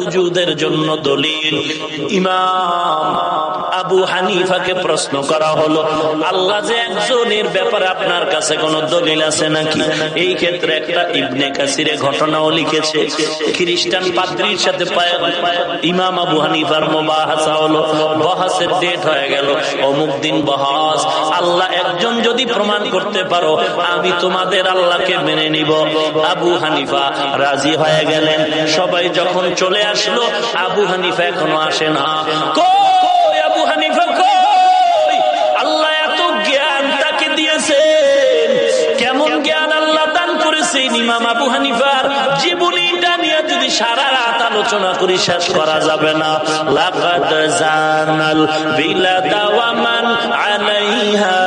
ওজুদের জন্য দলিল। ইমাম আবু হানিফাকে প্রশ্ন করা হলো, আল্লাহ যে একজনের ব্যাপারে আপনার কাছে কোন দলিল আছে নাকি? এই ক্ষেত্রে একটা ইবনে কাসিরে ঘটনাও লিখেছে। খ্রিস্টান পাদ্রীর সাথে ইমাম আবু হানিফার মুবাহাসা হলো, বহাসের ডেট হয়ে গেল, অমুক দিন বহাস, আল্লাহ একজন যদি প্রমাণ করতে পারো আমি তোমাদের আল্লাহকে মেনে নিব। আবু হানিফা রাজি হয়ে গেলেন। সবাই যখন চলে আসলো, আবু হানিফা এখনো আসে না। কই আবু হানিফা কই? আল্লাহ এত জ্ঞান তাকে দিয়েছেন, কেমন জ্ঞান আল্লাহ দান করেছেন। ইমাম আবু হানিফার জীবনীটা নিয়ে যদি সারা রাত আলোচনা করি শেষ করা যাবে না। লাকাদ জানাল বিলাদা ওয়া মান আলাইহা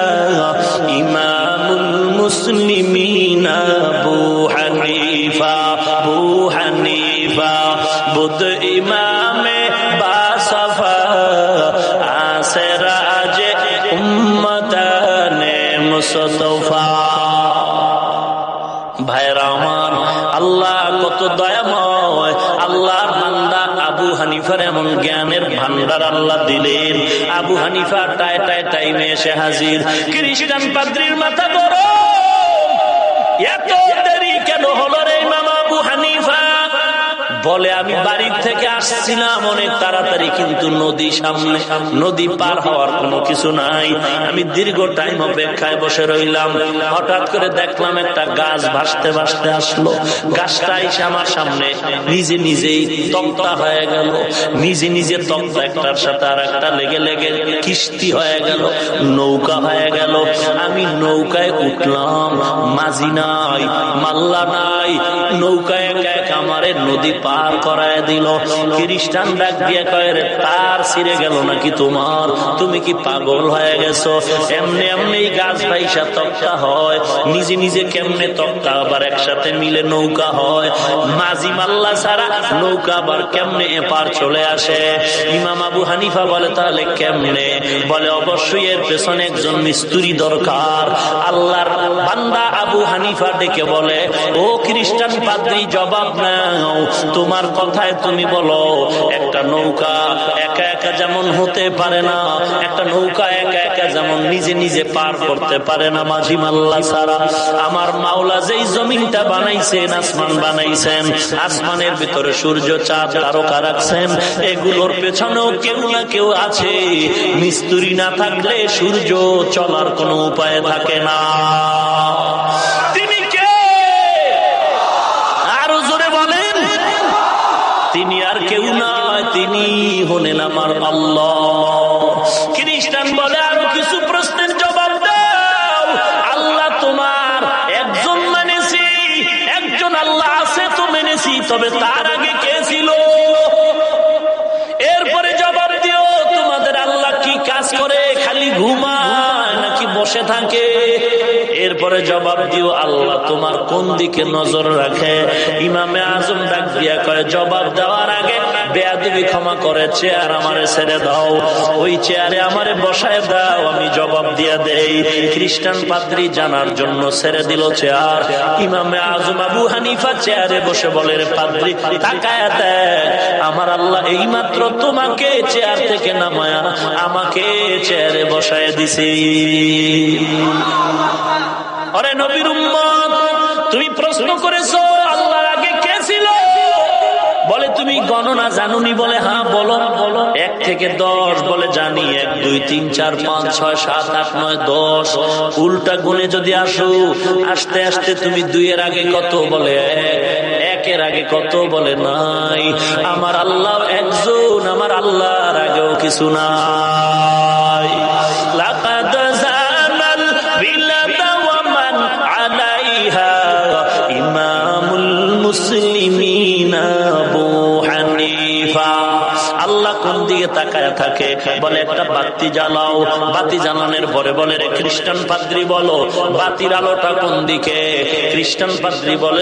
ইমামুল মুসলিমিন আবু হানিফা। আবু হানিফা বুদ ইমামে বাসফা আসরাজ উম্মতানে মুস্তফা। ভাইরা আমার, আল্লাহ কত দয়াময়। আল্লাহর বান্দা আবু হানিফার এমন জ্ঞানের ভান্ডার আল্লাহ দিলেন। আবু হানিফা টাইমে এসে হাজির। খ্রিস্টান পাদ্রীর মাথা গরম, এত দেরি কেন হলো রে ইমাম আবু হানিফা? বলে আমি বাড়ির থেকে আসছিলাম অনেক তাড়াতাড়ি, কিন্তু নদী সামনে, নদী পার হওয়ার কোনো কিছু নাই। আমি দীর্ঘ টাইম অপেক্ষায় বসে রইলাম। হঠাৎ করে দেখলাম একটা গাছ ভাসতে ভাসতে আসলো। গাছটা এসে আমার সামনে নিজে নিজেই তক্তা হয়ে গেল। নিজে নিজে তক্তা একটার সাথে আর একটা লেগে লেগে কিস্তি হয়ে গেল, নৌকা হয়ে গেল। আমি নৌকায় উঠলাম, মাঝি নাই, মাল্লা নাই, নৌকায় একা একা আমারে নদী পার করায় দিল। খ্রিস্টান ডাক দিয়ে কয়, রে তার ছিঁড়ে গেল নাকি তোমার? তুমি কি পাগল হয়ে গেছো? এমনি এমনি গাছ ভাইসা তক্তা হয়, নিজে নিজে কেমনে তক্তা আবার একসাথে মিলে নৌকা হয়? মাঝি মাল্লা ছাড়া নৌকা আবার কেমনে এপার চলে আসে? ইমাম আবু হানিফা বলে, তাহলে কেমনে? বলে, অবশ্যই এর পেছনে একজন মিস্ত্রি দরকার। আল্লাহর বান্দা আবু হানিফা ডেকে বলে, ও খ্রিস্টান পাদ্রী, জবাব নাও। তোমার কথায় তুমি বলো একটা নৌকা একা একা যেমন হতে পারে না, একটা নৌকা একা একা যেমন নিজে নিজে পার করতে পারে না মাঝি মাল্লা ছাড়া, আমার মাওলা যেই জমিনটা বানাইছেন, আসমান বানাইছেন, আসমানের ভিতরে সূর্য চাঁদ তারকা রাখছেন, এগুলোর পেছনেও কেউ না কেউ আছে। মিস্ত্রি না থাকলে সূর্য চলার কোনো উপায় থাকে না। তিনি কে? আরো জোরে বলেন। তিনি আর কেউ নয়, তিনি হলেন আমার আল্লাহ। খ্রিস্টান বলে, আরো কিছু প্রশ্নের জবাব দাও। আল্লাহ তোমার একজন মানেছি, একজন আল্লাহ আছে তো মেনেছি, তবে তার আগে কে ছিল? এরপরে জবাব দিও, তোমাদের আল্লাহ কি কাজ করে? খালি ঘুমায় নাকি বসে থাকে? এরপরে জবাব দিও, আল্লাহ তোমার কোন দিকে নজর রাখে? ইমামে আজম ডাক দিয়া কয়, জবাব দেওয়ার আগে বেয়াদবি ক্ষমা করে চেয়ার আমারে ছেড়ে দাও, ওই চেয়ারে আমারে বসায় দাও, আমি জবাব দিয়া দেই। খ্রিস্টান পাদ্রী জানার জন্য ছেড়ে দিল চেয়ার। ইমামে আজম আবু হানিফা চেয়ারে বসে বলে, রে পাদ্রী, তাকায়া দেখ, আমার আল্লাহ এইমাত্র তোমাকে চেয়ার থেকে নামায়া আমাকে চেয়ারে বসায় দিছি। আরে নবীর উম্মত, তুমি প্রশ্ন করেছো আল্লাহর আগে কে ছিল? বলে, তুমি গণনা জানুনি? বলে, হ্যাঁ। বলো বলো। 1 থেকে 10? বলে, জানি। 1 2 3 4 5 6 7 8 9 10। উল্টা গুণে যদি আসো, আস্তে আস্তে তুমি 2 এর আগে কত? বলে 1 এর আগে কত? বলে নাই। আমার আল্লাহ একজন, আমার আল্লাহর আগেও কিছু নাই। লাকাদ জানাল বিলাদা ওয়া মান আলাইহা ইমামুল মুসলিমিন আবু হানিফা। আল্লাহ কোন দিকে তাকায় থাকে? বলে, একটা বাতি জ্বালাও। বাতি জ্বালানোর পরে বলে, রে খ্রিস্টান পাদ্রী বলো বাতির আলোটা কোন দিকে? খ্রিস্টান পাদ্রী বলে,